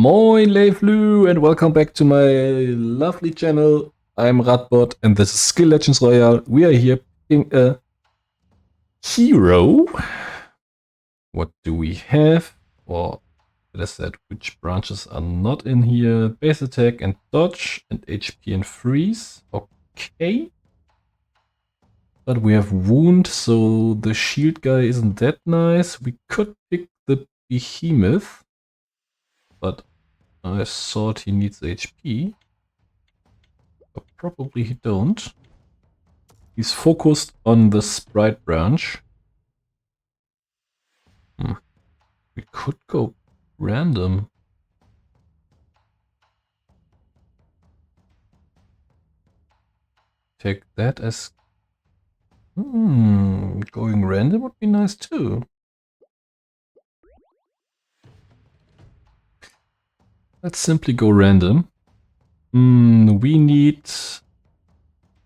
Moin Leiflu and welcome back to my lovely channel. I'm Radbod and this is Skill Legends Royale. We are here picking a hero. What do we have? Or better said, which branches are not in here? Base attack and dodge and HP and freeze. Okay. But we have wound, so the shield guy isn't that nice. We could pick the behemoth. But I thought he needs HP. But probably he don't. He's focused on the sprite branch. We could go random. Take that as... going random would be nice too. Let's simply go random. We need...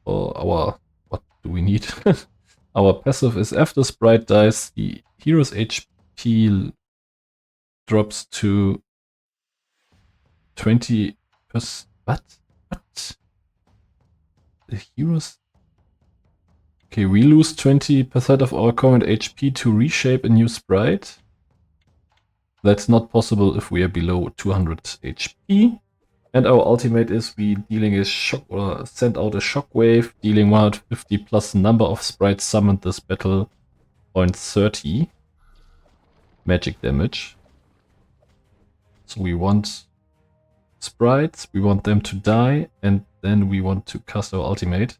what do we need? Our passive is after sprite dies, the hero's HP drops to 20%. What? The heroes... Okay, we lose 20% of our current HP to reshape a new sprite. That's not possible if we are below 200 HP. And our ultimate is we dealing a shock or send out a shockwave, dealing 150 plus number of sprites summoned this battle, 0.30 magic damage. So we want sprites, we want them to die, and then we want to cast our ultimate.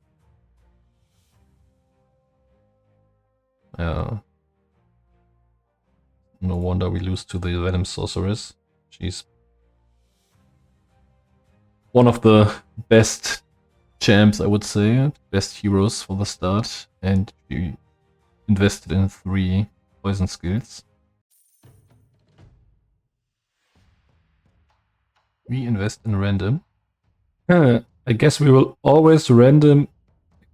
No wonder we lose to the Venom Sorceress. She's one of the best champs, I would say. Best heroes for the start. And she invested in 3 poison skills. We invest in random. I guess we will always random,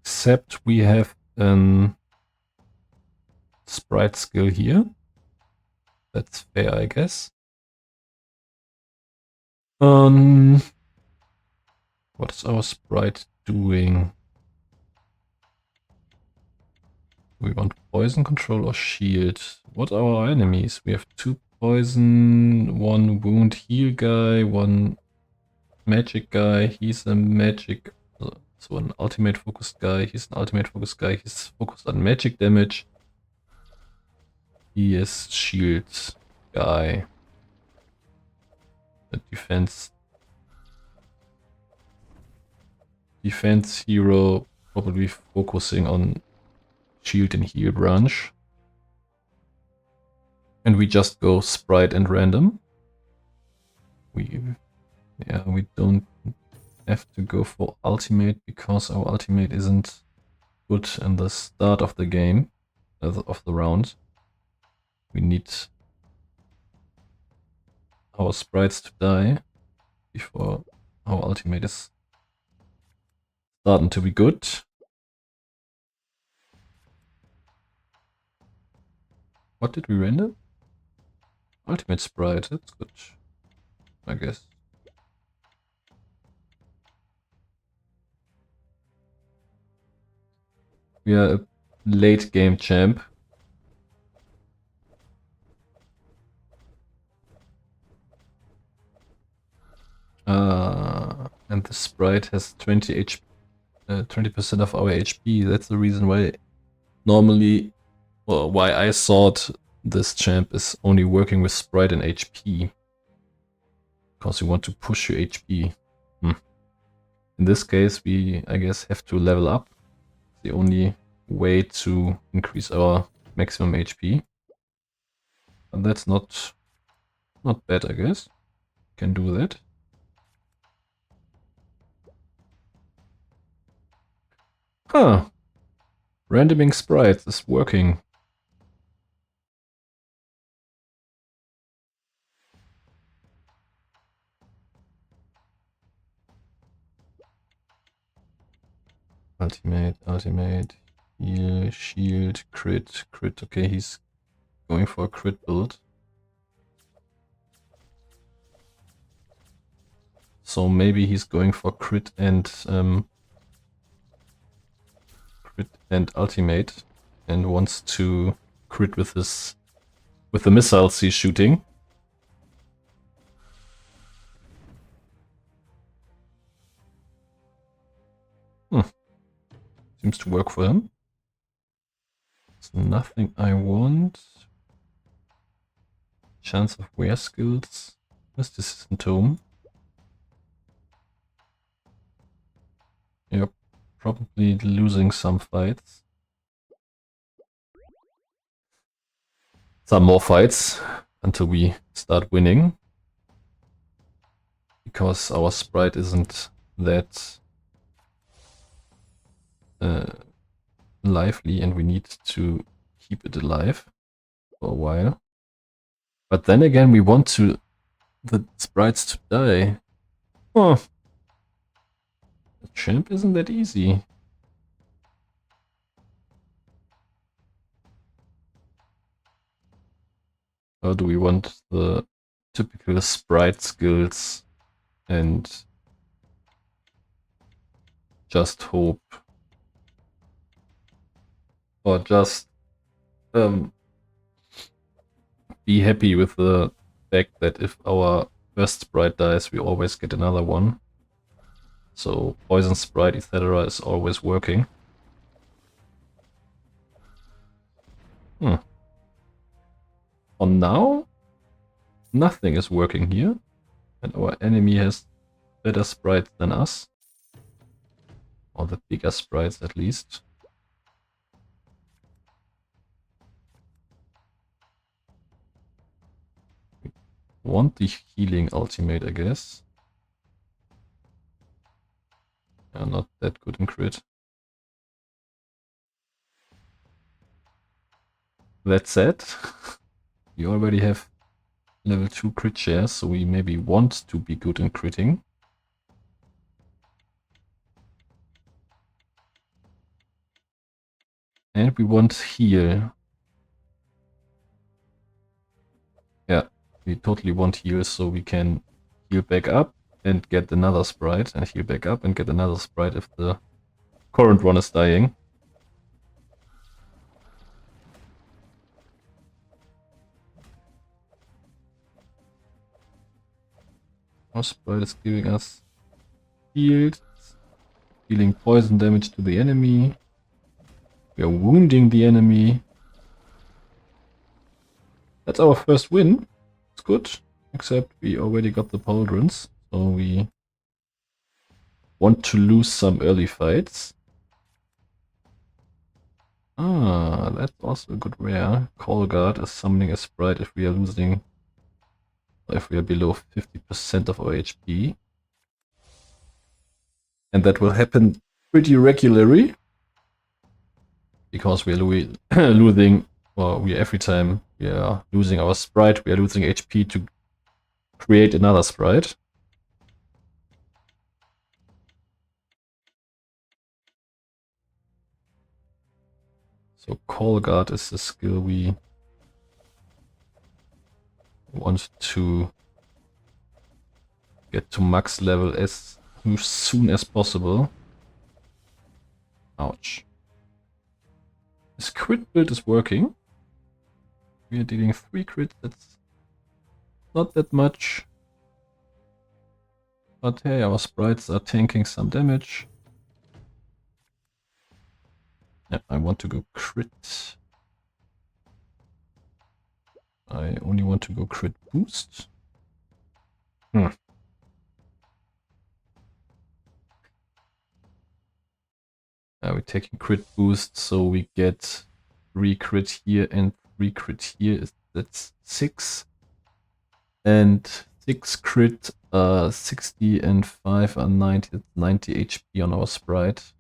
except we have an sprite skill here. That's fair, I guess. What is our sprite doing? Do we want poison control or shield? What are our enemies? We have 2 poison, 1 wound heal guy, 1 magic guy. He's a magic, so an ultimate focused guy. He's an ultimate focused guy. He's focused on magic damage. He is shield guy. The defense hero, probably focusing on shield and heal branch. And we just go sprite and random. We don't have to go for ultimate because our ultimate isn't good in the start of the game, of the round. We need our sprites to die before our ultimate is starting to be good. What did we render? Ultimate sprite, that's good, I guess. We are a late game champ. And the sprite has 20% of our HP. That's the reason why why I thought this champ is only working with sprite and HP. Because you want to push your HP. In this case, we, I guess, have to level up. The only way to increase our maximum HP. And that's not bad, I guess. Can do that. Huh. Randoming sprites is working. Ultimate, heal, shield, crit. Okay, he's going for a crit build. So maybe he's going for crit and ultimate and wants to crit with the missiles he's shooting. Seems to work for him. It's nothing I want. Chance of wear skills. Mysticism tome. Yep, probably losing some fights. Some more fights until we start winning. Because our sprite isn't that lively and we need to keep it alive for a while. But then again, we want the sprites to die. Oh, the champ isn't that easy. Or do we want the typical sprite skills and just hope? Or just be happy with the fact that if our first sprite dies, we always get another one. So poison sprite, etc. is always working. For now, nothing is working here. And our enemy has better sprites than us. Or the bigger sprites at least. Want the healing ultimate, I guess. Yeah, not that good in crit. That said, we already have level 2 crit shares, so we maybe want to be good in critting. And we want heal. Yeah, we totally want heal, so we can heal back up and get another sprite, and heal back up and get another sprite if the current one is dying. Our sprite is giving us healed, dealing poison damage to the enemy. We are wounding the enemy. That's our first win. It's good, except we already got the pauldrons, so we want to lose some early fights. Ah, that's also a good rare. Call Guard is summoning a sprite if we are losing, if we are below 50% of our HP. And that will happen pretty regularly. Because we are losing, or we every time we are losing our sprite, we are losing HP to create another sprite. So Call Guard is the skill we want to get to max level as soon as possible. Ouch. This crit build is working. We are dealing 3 crits, that's not that much. But hey, our sprites are tanking some damage. Yeah, I want to go crit. I only want to go crit boost. We're taking crit boost, so we get 3 crit here and 3 crit here. That's 6. And 6 crit, 60 and 5 are 90, 90 HP on our sprite.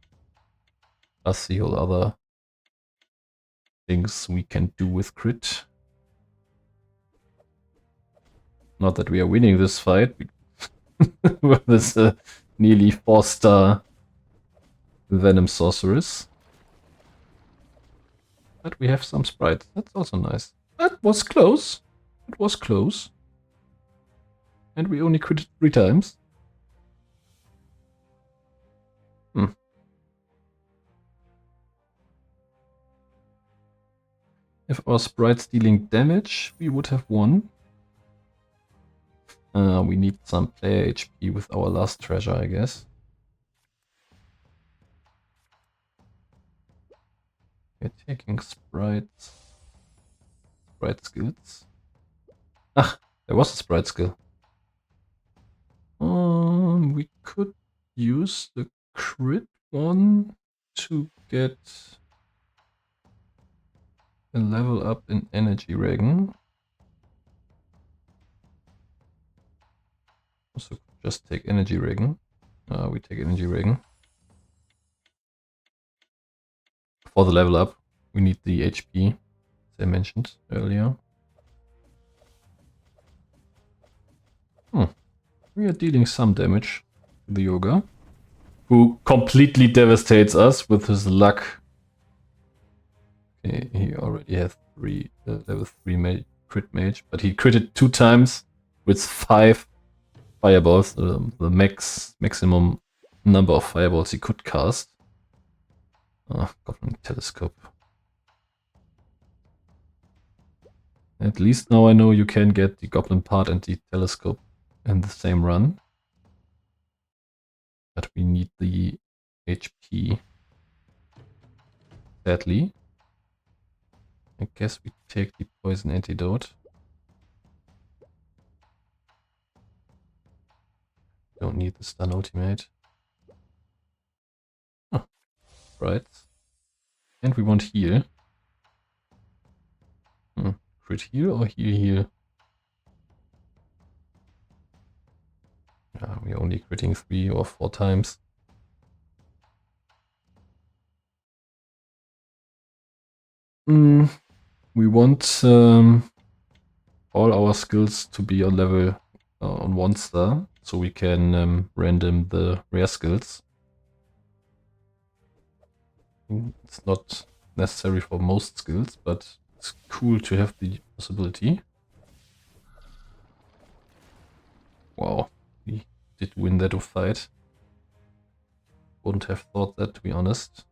Plus the whole other things we can do with crit. Not that we are winning this fight with this nearly 4-star Venom Sorceress. But we have some sprites. That's also nice. That was close. It was close. And we only critted 3 times. If our Sprite's dealing damage, we would have won. We need some player HP with our last treasure, I guess. We're taking Sprites. Sprite skills. Ah, there was a Sprite skill. We could use the crit one to get a level up in Energy Regen. Also, just take Energy Regen. We take Energy Regen. For the level up, we need the HP, as I mentioned earlier. We are dealing some damage to the Yoga, who completely devastates us with his luck. Okay, he already has level 3 crit mage, but he critted 2 times with 5 fireballs, the maximum number of fireballs he could cast. Goblin telescope. At least now I know you can get the goblin part and the telescope in the same run. But we need the HP. Sadly. I guess we take the poison antidote. Don't need the stun ultimate. Oh, right. And we want heal. Crit heal or heal? We're only critting 3 or 4 times. We want all our skills to be on level on 1 star, so we can random the rare skills. It's not necessary for most skills, but it's cool to have the possibility. Wow, we did win that fight. Wouldn't have thought that, to be honest.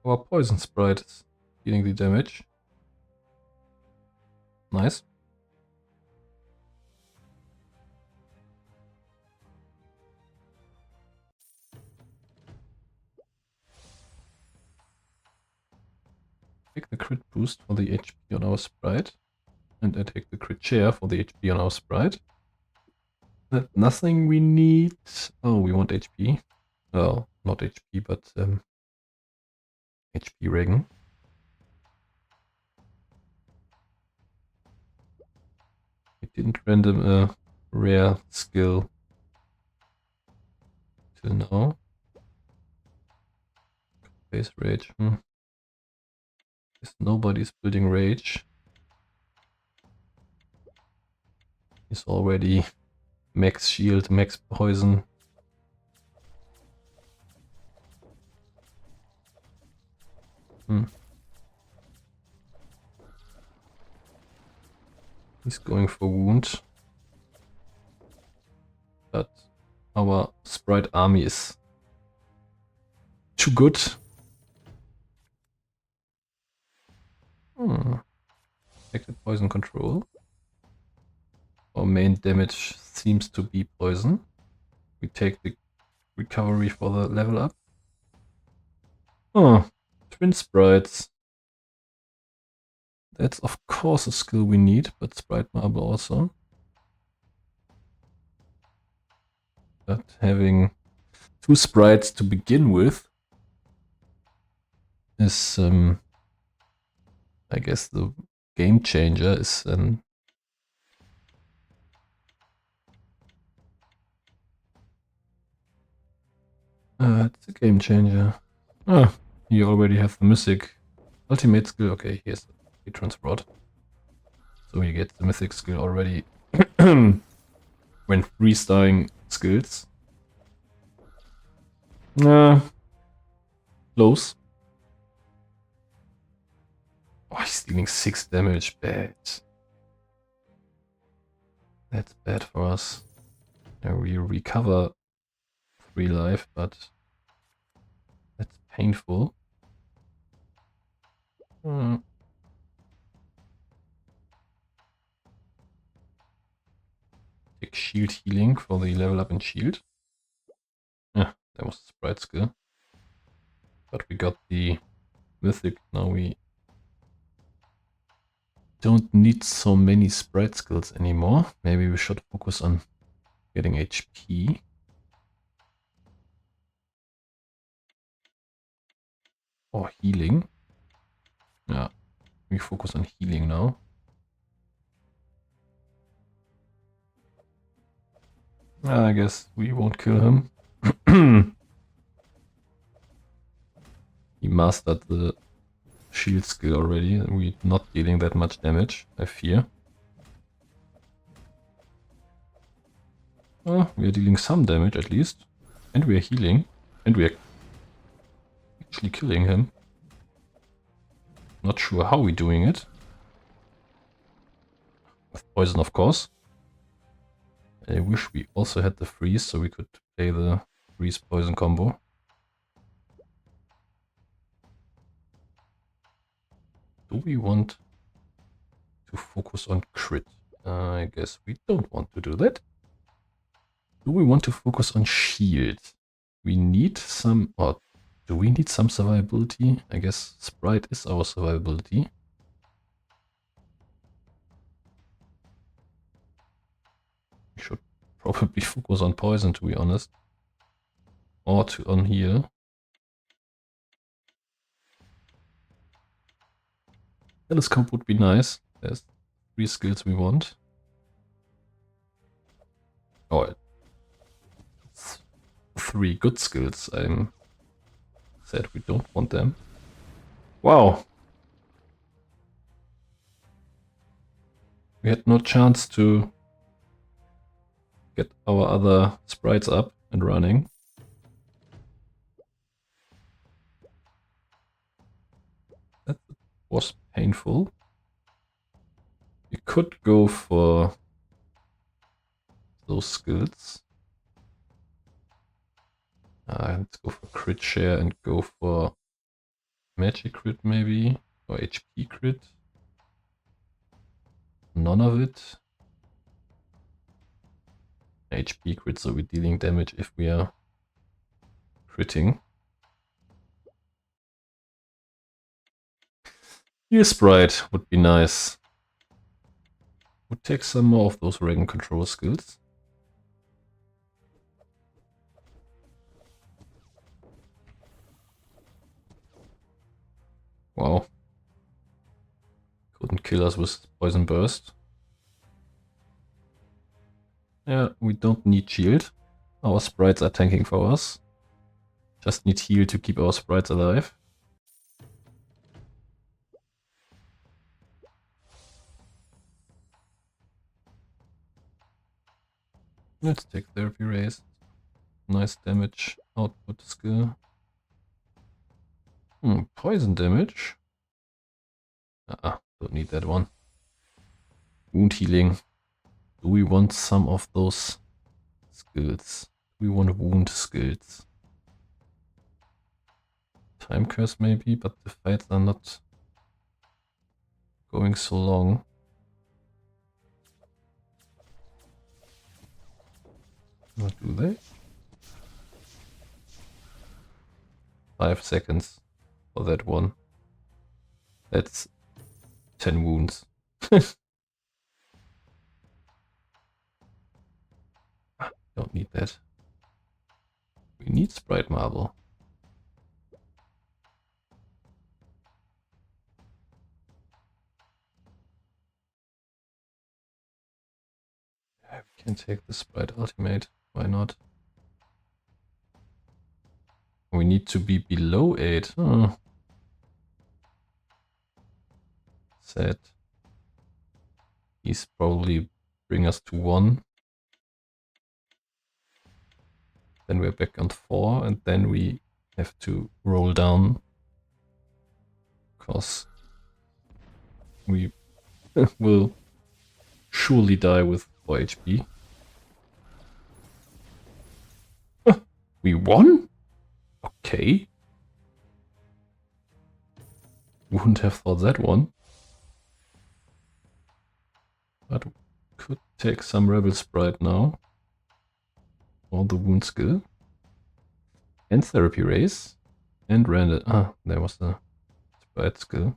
Our poison sprite is dealing the damage. Nice. Take the crit boost for the HP on our sprite. And I take the crit share for the HP on our sprite. That's nothing we need. Oh, we want HP. Well, not HP, but HP Regen. We didn't random a rare skill till now. Base Rage. Guess nobody's building Rage. He's already max shield, max poison. He's going for wound. But our sprite army is too good. Affected poison control. Our main damage seems to be poison. We take the recovery for the level up. Oh, twin sprites. That's of course a skill we need, but sprite marble also. But having 2 sprites to begin with is, I guess, the game changer. Is it's a game changer. You already have the mythic ultimate skill. Okay, here's the patron's rod. So you get the mythic skill already when 3-starring skills. Close. Oh, he's dealing 6 damage. Bad. That's bad for us. Now we recover 3 life, but painful. Take shield healing for the level up in shield. Yeah, that was the sprite skill. But we got the mythic. Now we don't need so many sprite skills anymore. Maybe we should focus on getting HP. Or healing. Yeah, we focus on healing now. I guess we won't kill him. He mastered the shield skill already, and we're not dealing that much damage, I fear. Oh, we are dealing some damage at least. And we are healing. And we are actually killing him. Not sure how we're doing it. With poison, of course. I wish we also had the freeze so we could play the freeze poison combo. Do we want to focus on crit? I guess we don't want to do that. Do we want to focus on shield? We need some, or do we need some survivability? I guess Sprite is our survivability. We should probably focus on poison, to be honest. Or on heal. Telescope would be nice. There's 3 skills we want. Oh, it's 3 good skills. I'm said we don't want them. Wow. We had no chance to get our other sprites up and running. That was painful. We could go for those skills. Let's go for crit share and go for magic crit maybe, or HP crit. None of it. HP crit, so we're dealing damage if we are critting. Heal sprite would be nice. Would take some more of those Dragon control skills. Wow. Couldn't kill us with poison burst. Yeah, we don't need shield. Our sprites are tanking for us. Just need heal to keep our sprites alive. Let's take therapy raise. Nice damage output skill. Poison damage. Don't need that one. Wound healing. Do we want some of those skills? Do we want wound skills? Time curse maybe, but the fights are not going so long. What do they? 5 seconds for that one. That's 10 wounds. Don't need that. We need Sprite Marble. Yeah, we can take the Sprite Ultimate. Why not? We need to be below 8. Oh. Sad. He's probably bring us to 1. Then we're back on 4, and then we have to roll down. Because we will surely die with 4 HP. We won? Okay. Wouldn't have thought that one. But we could take some Rebel Sprite now. Or the wound skill. And therapy race. And random. Ah, there was the Sprite skill.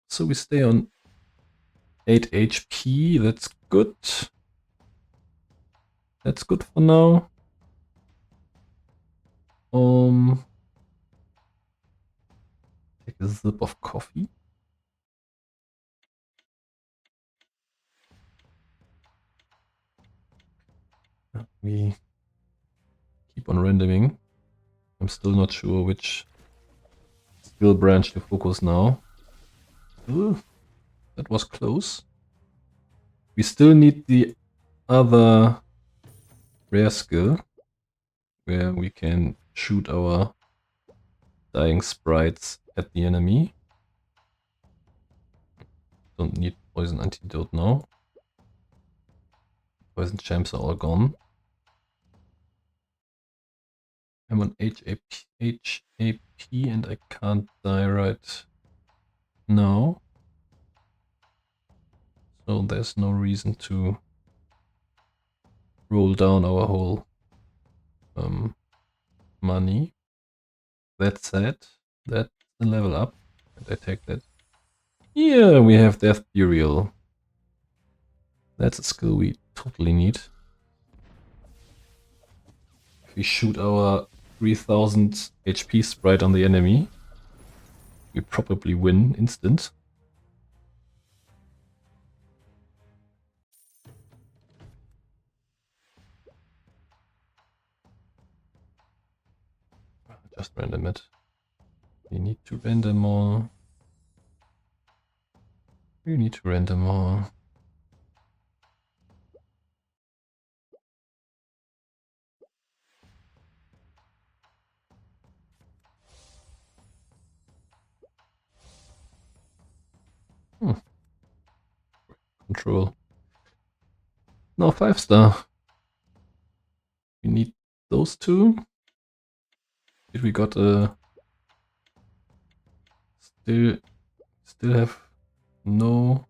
So we stay on 8 HP. That's good. That's good for now. Take a sip of coffee. We keep on randoming. I'm still not sure which skill branch to focus now. Ooh, that was close. We still need the other rare skill where we can shoot our dying sprites at the enemy. Don't need poison antidote now. Poison champs are all gone. I'm on HAP and I can't die right now. So there's no reason to roll down our whole money. That said, that's a level up. And I take that. Yeah, we have Death Burial. That's a skill we totally need. If we shoot our 3000 HP sprite on the enemy, we probably win instant. Just random it. We need to random all. We need to random all. Control. No, 5-star. We need those two. Did we got a... Still have no...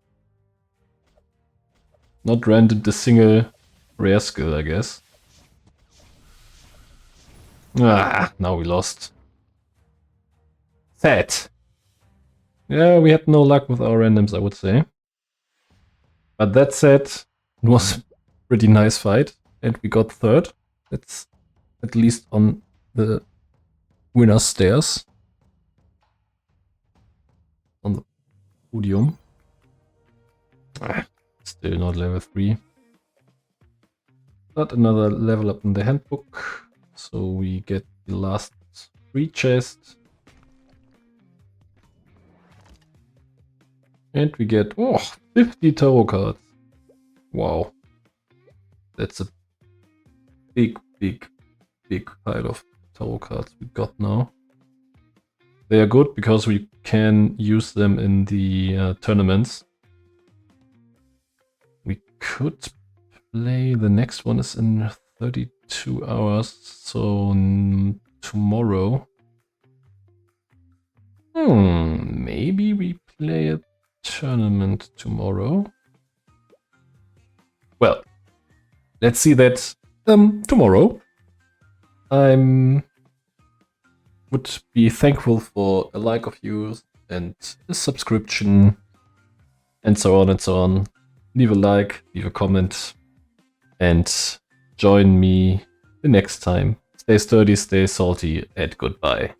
Not random the single rare skill, I guess. Ah, now we lost. Sad. Yeah, we had no luck with our randoms, I would say. But that said, it was a pretty nice fight, and we got third. That's at least on the winner's stairs. On the podium. Ah, still not level 3. But another level up in the handbook. So we get the last 3 chests. And we get 50 tarot cards. Wow. That's a big pile of tarot cards we got now. They are good because we can use them in the tournaments. We could play, the next one is in 32 hours, so tomorrow. Maybe we play a tournament tomorrow. Well, let's see that tomorrow. I would be thankful for a like of you and a subscription and so on and so on. Leave a like, leave a comment, and join me the next time. Stay sturdy, stay salty, and goodbye.